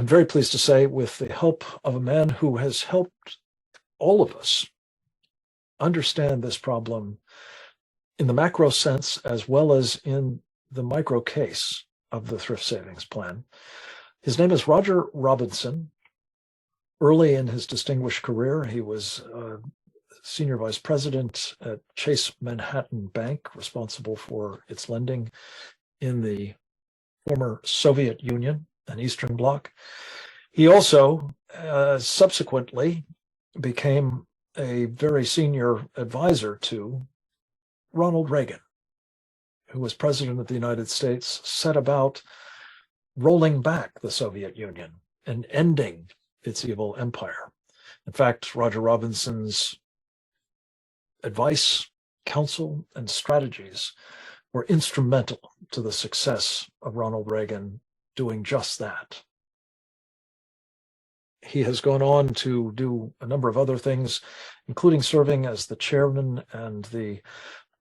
I'm very pleased to say, with the help of a man who has helped all of us understand this problem in the macro sense as well as in the micro case of the thrift savings plan. His name is Roger Robinson. Early in his distinguished career, he was senior vice president at Chase Manhattan Bank, responsible for its lending in the former Soviet Union and Eastern Bloc. He also subsequently became a very senior advisor to Ronald Reagan, who was president of the United States, set about rolling back the Soviet Union and ending its evil empire. In fact, Roger Robinson's advice, counsel, and strategies were instrumental to the success of Ronald Reagan doing just that. He has gone on to do a number of other things, including serving as the chairman and the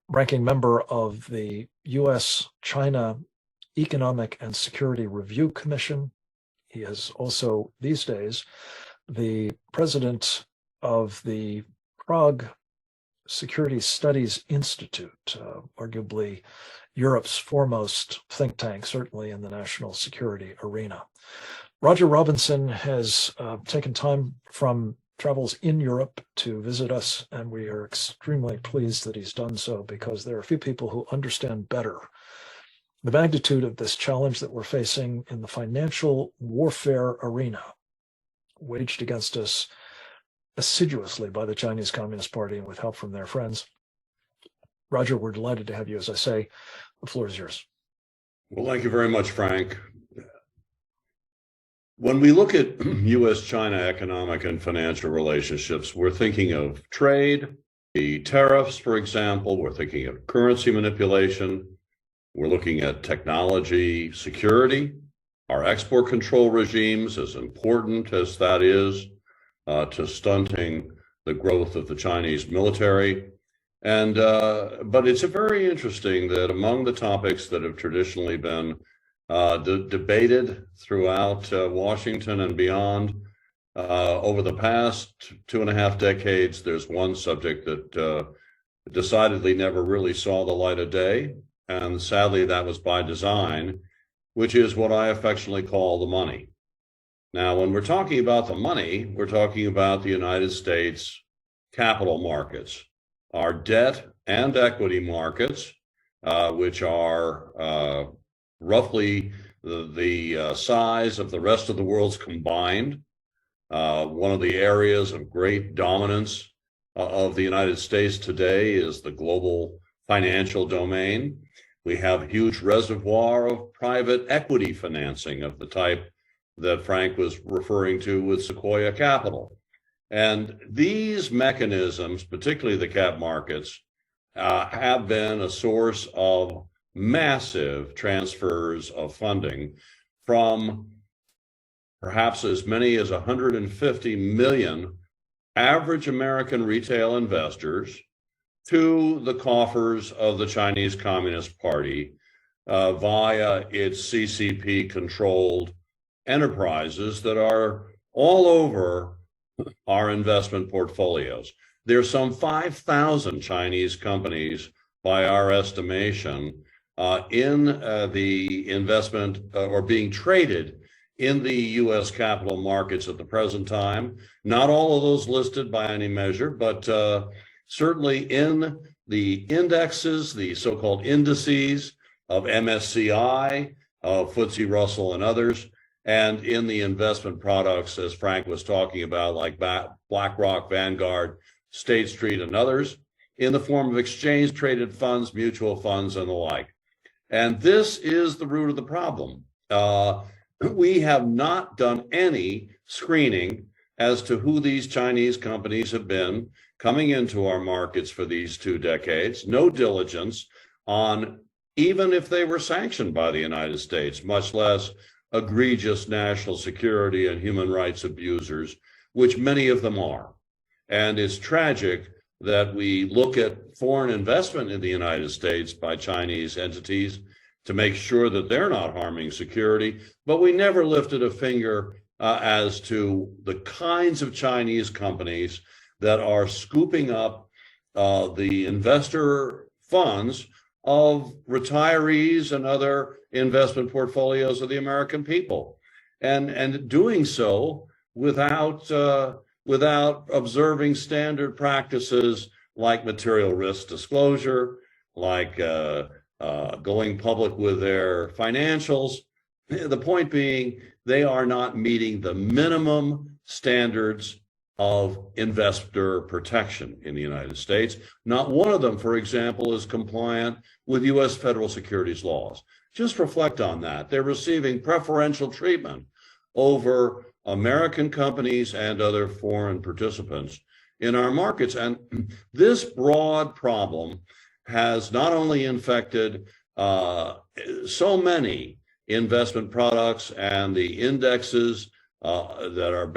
ranking member of the U.S.-China Economic and Security Review Commission. He is also, these days, the president of the Prague Security Studies Institute, arguably Europe's foremost think tank, certainly in the national security arena. Roger Robinson has taken time from travels in Europe to visit us, and we are extremely pleased that he's done so, because there are a few people who understand better the magnitude of this challenge that we're facing in the financial warfare arena, waged against us assiduously by the Chinese Communist Party and with help from their friends. Roger, we're delighted to have you. As I say, the floor is yours. Well, thank you very much, Frank. When we look at U.S.-China economic and financial relationships, we're thinking of trade, the tariffs, for example. We're thinking of currency manipulation. We're looking at technology security, our export control regimes, as important as that is to stunting the growth of the Chinese military. And but it's very interesting that among the topics that have traditionally been debated throughout Washington and beyond over the past 2.5 decades, there's one subject that decidedly never really saw the light of day. And sadly, that was by design, which is what I affectionately call the money. Now, when we're talking about the money, we're talking about the United States capital markets, our debt and equity markets, which are roughly the size of the rest of the world's combined. One of the areas of great dominance of the United States today is the global financial domain. We have a huge reservoir of private equity financing of the type that Frank was referring to with Sequoia Capital. And these mechanisms, particularly the cap markets, have been a source of massive transfers of funding from perhaps as many as 150 million average American retail investors to the coffers of the Chinese Communist Party via its CCP-controlled enterprises that are all over our investment portfolios. There's some 5,000 Chinese companies, by our estimation, in the investment or being traded in the U.S. capital markets at the present time. Not all of those listed by any measure, but certainly in the indexes, the so-called indices of MSCI, of FTSE Russell and others, and in the investment products, as Frank was talking about, like BlackRock, Vanguard, State Street, and others, in the form of exchange-traded funds, mutual funds, and the like. And this is the root of the problem. We have not done any screening as to who these Chinese companies have been coming into our markets for these 2 decades. No diligence on even if they were sanctioned by the United States, much less egregious national security and human rights abusers, which many of them are. And it's tragic that we look at foreign investment in the United States by Chinese entities to make sure that they're not harming security, but we never lifted a finger as to the kinds of Chinese companies that are scooping up the investor funds of retirees and other investment portfolios of the American people, and doing so without observing standard practices like material risk disclosure, like going public with their financials. The point being, they are not meeting the minimum standards of investor protection in the United States. Not one of them, for example, is compliant with U.S. federal securities laws. Just reflect on that. They're receiving preferential treatment over American companies and other foreign participants in our markets. And this broad problem has not only infected so many investment products and the indexes that are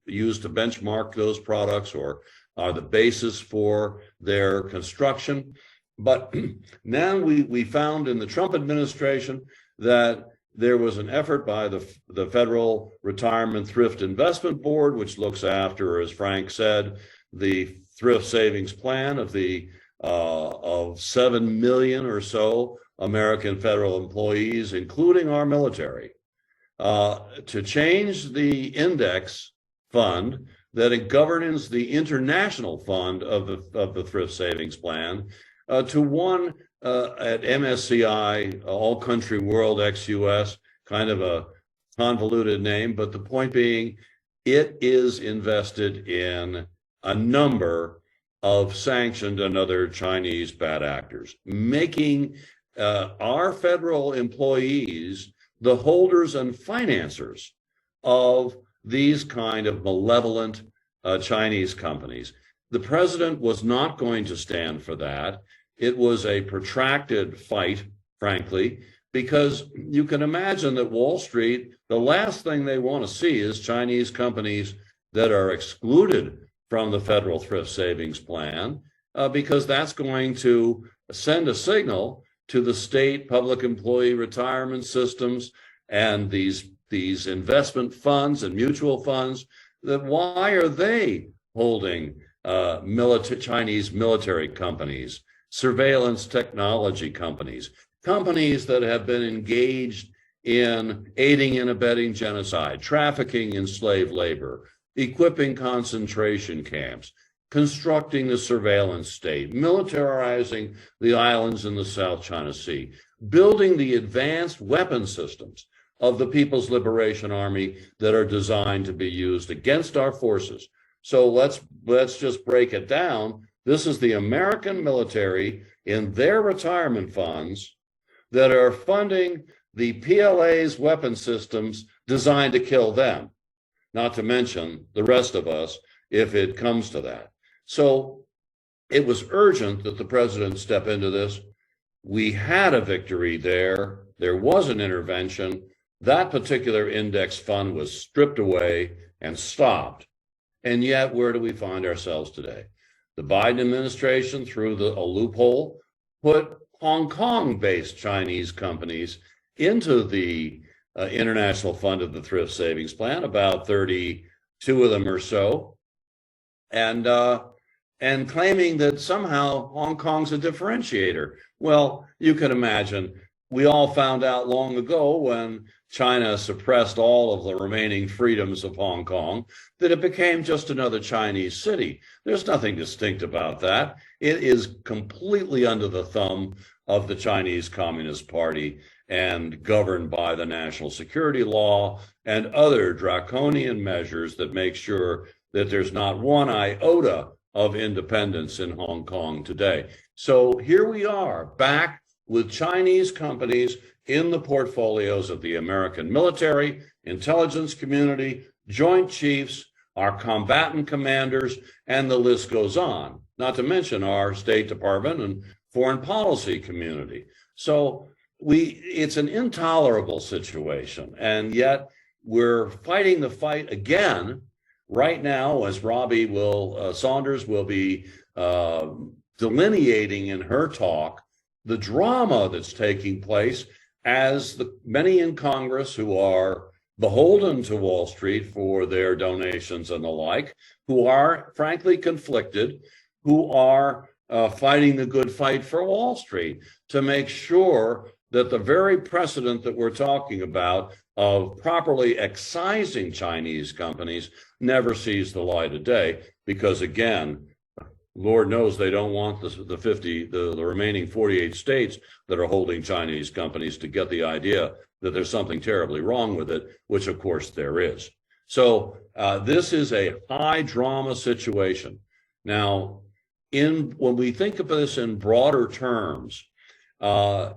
used to benchmark those products or are the basis for their construction. But now we found in the Trump administration that there was an effort by the Federal Retirement Thrift Investment Board, which looks after, as Frank said, the thrift savings plan of 7 million or so American federal employees, including our military, to change the index fund that governs the international fund of the thrift savings plan to one at MSCI, All Country World ex-US, kind of a convoluted name, but the point being, it is invested in a number of sanctioned and other Chinese bad actors, making our federal employees the holders and financiers of these kind of malevolent Chinese companies. The president was not going to stand for that. It was a protracted fight, frankly, because you can imagine that Wall Street, the last thing they want to see is Chinese companies that are excluded from the federal thrift savings plan, because that's going to send a signal to the state public employee retirement systems and these investment funds and mutual funds, that why are they holding Chinese military companies, surveillance technology companies, companies that have been engaged in aiding and abetting genocide, trafficking in slave labor, equipping concentration camps, constructing the surveillance state, militarizing the islands in the South China Sea, building the advanced weapon systems of the People's Liberation Army that are designed to be used against our forces. So let's just break it down. This is the American military in their retirement funds that are funding the PLA's weapon systems designed to kill them, not to mention the rest of us if it comes to that. So it was urgent that the president step into this. We had a victory there. There was an intervention. That particular index fund was stripped away and stopped. And yet, where do we find ourselves today? The Biden administration, through a loophole, put Hong Kong-based Chinese companies into the International Fund of the Thrift Savings Plan, about 32 of them or so, and claiming that somehow Hong Kong's a differentiator. Well, you can imagine, we all found out long ago when China suppressed all of the remaining freedoms of Hong Kong that it became just another Chinese city. There's nothing distinct about that. It is completely under the thumb of the Chinese Communist Party and governed by the national security law and other draconian measures that make sure that there's not one iota of independence in Hong Kong today. So here we are, back with Chinese companies in the portfolios of the American military, intelligence community, joint chiefs, our combatant commanders, and the list goes on, not to mention our State Department and foreign policy community. So it's an intolerable situation, and yet we're fighting the fight again right now, as Robbie Saunders will be delineating in her talk, the drama that's taking place as the many in Congress who are beholden to Wall Street for their donations and the like, who are frankly conflicted, who are fighting the good fight for Wall Street to make sure that the very precedent that we're talking about of properly excising Chinese companies never sees the light of day, because again, Lord knows they don't want the remaining 48 states that are holding Chinese companies to get the idea that there's something terribly wrong with it, which of course there is. So this is a high drama situation. Now, when we think of this in broader terms, the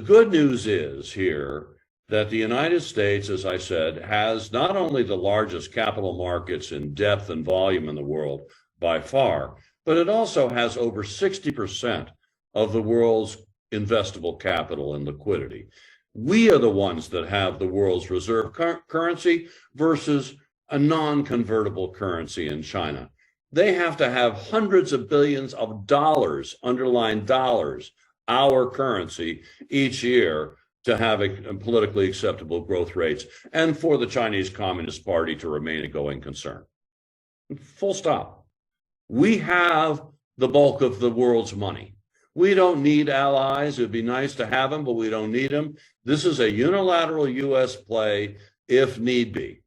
good news is here that the United States, as I said, has not only the largest capital markets in depth and volume in the world by far, but it also has over 60% of the world's investable capital and liquidity. We are the ones that have the world's reserve currency versus a non-convertible currency in China. They have to have hundreds of billions of dollars, underlined dollars, our currency each year to have politically acceptable growth rates and for the Chinese Communist Party to remain a going concern. Full stop. We have the bulk of the world's money. We don't need allies. It'd be nice to have them, but we don't need them. This is a unilateral U.S. play if need be.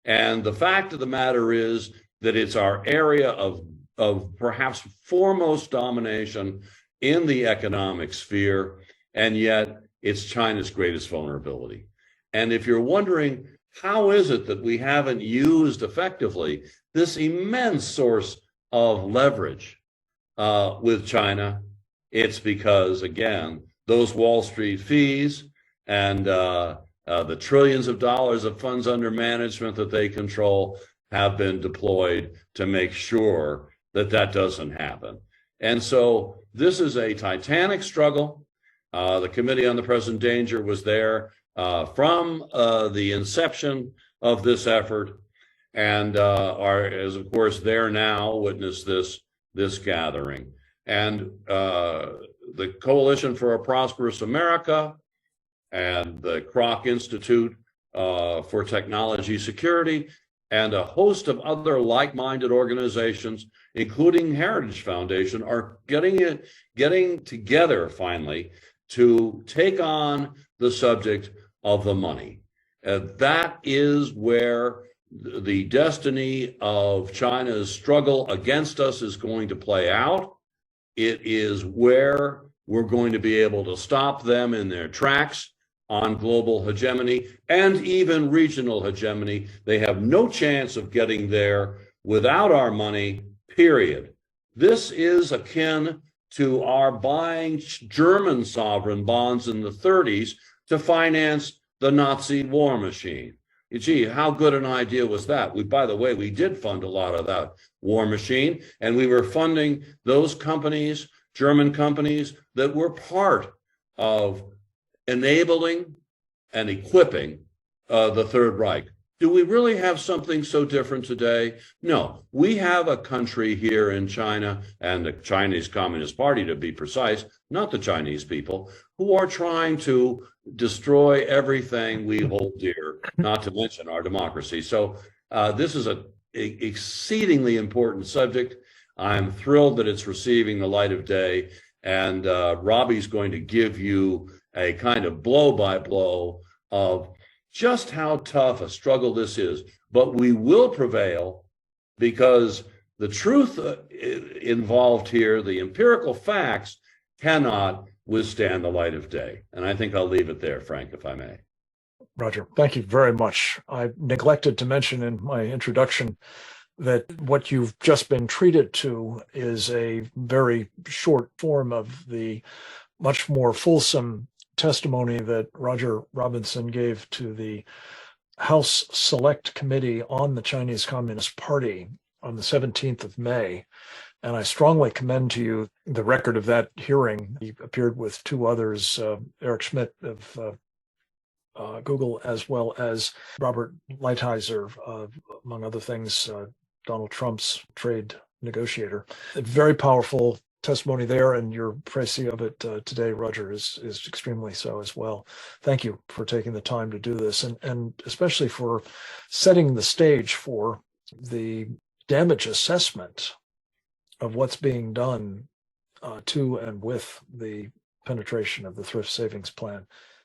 And the fact of the matter is that it's our area of perhaps foremost domination in the economic sphere, and yet it's China's greatest vulnerability. And if you're wondering, how is it that we haven't used effectively this immense source of leverage with China, it's because, again, those Wall Street fees and the trillions of dollars of funds under management that they control have been deployed to make sure that that doesn't happen. And so this is a titanic struggle. The Committee on the Present Danger was there from the inception of this effort, and is of course there now, witness this gathering. And the Coalition for a Prosperous America and the Kroc Institute for Technology Security and a host of other like-minded organizations, including Heritage Foundation, are getting together finally to take on the subject of the money. That is where the destiny of China's struggle against us is going to play out. It is where we're going to be able to stop them in their tracks on global hegemony and even regional hegemony. They have no chance of getting there without our money, period. This is akin to our buying German sovereign bonds in the 30s to finance the Nazi war machine. Gee, how good an idea was that? By the way, we did fund a lot of that war machine, and we were funding those companies, German companies, that were part of enabling and equipping the Third Reich. Do we really have something so different today? No, we have a country here in China and the Chinese Communist Party, to be precise, not the Chinese people, who are trying to destroy everything we hold dear, not to mention our democracy. So this is an exceedingly important subject. I'm thrilled that it's receiving the light of day, and Robbie's going to give you a kind of blow-by-blow of just how tough a struggle this is. But we will prevail because the truth involved here, the empirical facts, cannot withstand the light of day. And I think I'll leave it there, Frank, if I may. Roger, thank you very much. I neglected to mention in my introduction that what you've just been treated to is a very short form of the much more fulsome testimony that Roger Robinson gave to the House Select Committee on the Chinese Communist Party on the 17th of May. And I strongly commend to you the record of that hearing. He appeared with two others, Eric Schmidt of Google, as well as Robert Lighthizer, among other things, Donald Trump's trade negotiator. A very powerful testimony there, and your précis of it today, Roger, is extremely so as well. Thank you for taking the time to do this, and especially for setting the stage for the damage assessment of what's being done to and with the penetration of the thrift savings plan.